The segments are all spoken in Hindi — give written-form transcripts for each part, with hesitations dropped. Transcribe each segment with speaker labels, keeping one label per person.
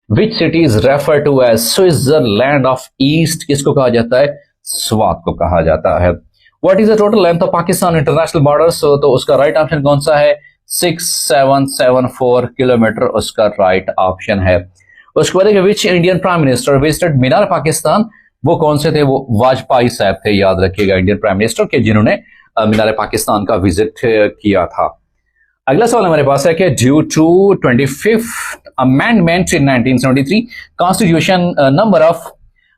Speaker 1: Which city is refer to as Switzerland of east, किसको कहा जाता है? स्वात को कहा जाता है। What is the total length of Pakistan international borders, तो उसका राइट ऑप्शन कौन सा है? 6774 किलोमीटर उसका राइट ऑप्शन है। उसके बाद which Indian prime minister visited Minar Pakistan, वो कौन से थे? वो वाजपेयी साहब थे, याद रखिएगा, इंडियन प्राइम मिनिस्टर के जिन्होंने मीनार पाकिस्तान का विजिट किया था। अगला सवाल हमारे पास है कि due to 25th amendment in 1973 constitution number of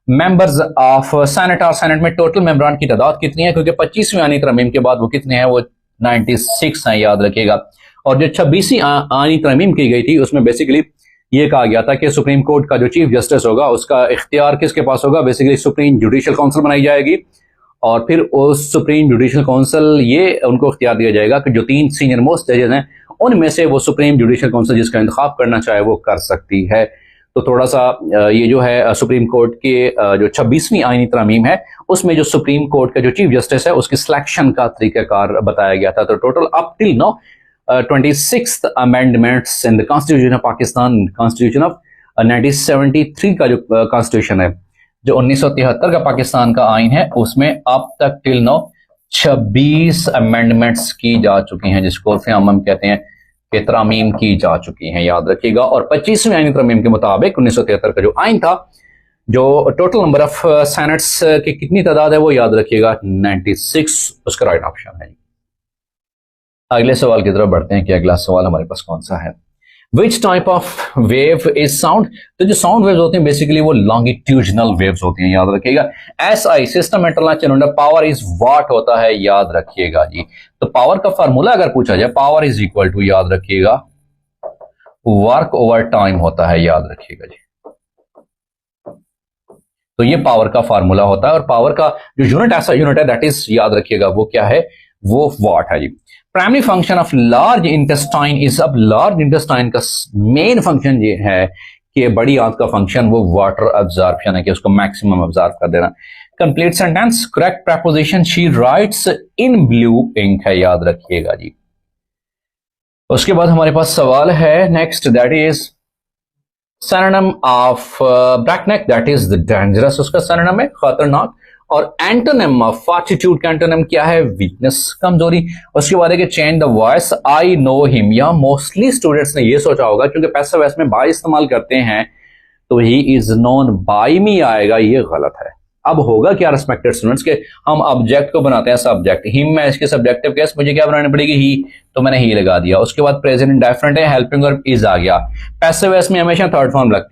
Speaker 1: members of senate और सेनेट में टोटल मेंबरान की तादाद कितनी है? क्योंकि 25वीं आईनी तरमीम के बाद वो कितने हैं? वो 96 हैं, याद रखिएगा। और जो 26वीं आईनी तरमीम की गई थी उसमें बेसिकली ये कहा गया था कि सुप्रीम कोर्ट का जो चीफ जस्टिस होगा उसका इख्तियार किसके पास होगा? बेसिकली सुप्रीम जुडिशियल काउंसिल बनाई जाएगी और फिर उस सुप्रीम जुडिशियल काउंसिल ये उनको इख्तियार दिया जाएगा कि जो 3 सीनियर मोस्ट जजेस हैं उनमें से वो सुप्रीम जुडिशियल काउंसिल जिसका इंतखाब करना चाहे वो कर सकती है। तो थोड़ा सा ये जो है सुप्रीम कोर्ट के जो 26वीं आईनी तरमीम है उसमें जो सुप्रीम कोर्ट का जो चीफ जस्टिस है उसकी सिलेक्शन का तरीकाकार बताया गया था। तो total up till now 26th amendments in the constitution of Pakistan, constitution of 1973 का जो कॉन्स्टिट्यूशन है, जो 1973 का पाकिस्तान का आइन है, उसमें अब तक टिल नो 26 अमेंडमेंट्स की जा चुकी हैं, जिसको हम कहते हैं कि तरमीम की जा चुकी हैं, याद रखिएगा। और 25वीं आईनी तरमीम के मुताबिक 1973 का जो आइन था, जो टोटल नंबर ऑफ सेनेट्स की कितनी तादाद है वो याद रखिएगा 96, उसका राइट ऑप्शन है। अगले सवाल की तरफ बढ़ते हैं कि अगला सवाल हमारे पास कौन सा है। Which type of wave is sound, तो जो साउंड वेव्स होती हैं बेसिकली वो लॉन्गिट्यूजनल वेव्स होती हैं, याद रखिएगा। SI system international power is what होता है, याद रखिएगा जी। तो पावर का फार्मूला अगर पूछा जाए, पावर इज इक्वल टू, याद रखिएगा, वर्क ओवर टाइम होता है, याद रखिएगा जी। तो ये पावर का फार्मूला होता है और पावर का जो यूनिट ऐसा यूनिट है दैट इज, याद रखिएगा, वो क्या है? वो वाट है जी। Primary function of large intestine is, अब लार्ज इंटेस्टाइन का मेन फंक्शन ये है कि बड़ी आंत का फंक्शन वो वाटर अब्जॉर्प्शन है, कि उसको मैक्सिमम अब्जॉर्ब कर देना। Complete sentence, correct preposition, she writes in blue ink है, याद रखिएगा जी। उसके बाद हमारे पास सवाल है next, that is synonym of breakneck, that is the dangerous, उसका सिनोनिम है खतरनाक। और एंटोनिम ऑफ फॉर्टिट्यूड का एंटोनिम क्या है? वीकनेस, कमजोरी। उसके बाद है कि change the voice, I know him, या मोस्टली स्टूडेंट्स ने ये सोचा होगा क्योंकि पैसिव वॉइस में बाय इस्तेमाल करते हैं तो ही इज नोन बाय मी आएगा, ये गलत है। अब होगा क्या रिस्पेक्टेड स्टूडेंट्स के, हम ऑब्जेक्ट को बनाते हैं सब्जेक्ट, हिम में इसके सब्जेक्टिव केस, मुझे क्या बनानी पड़ेगी? ही, तो मैंने ही लगा दिया। उसके बाद प्रेजेंट इंडेफिनिट है, हेल्पिंग और इज आ गया। पैसिव वॉइस में हमेशा थर्ड फॉर्म लगती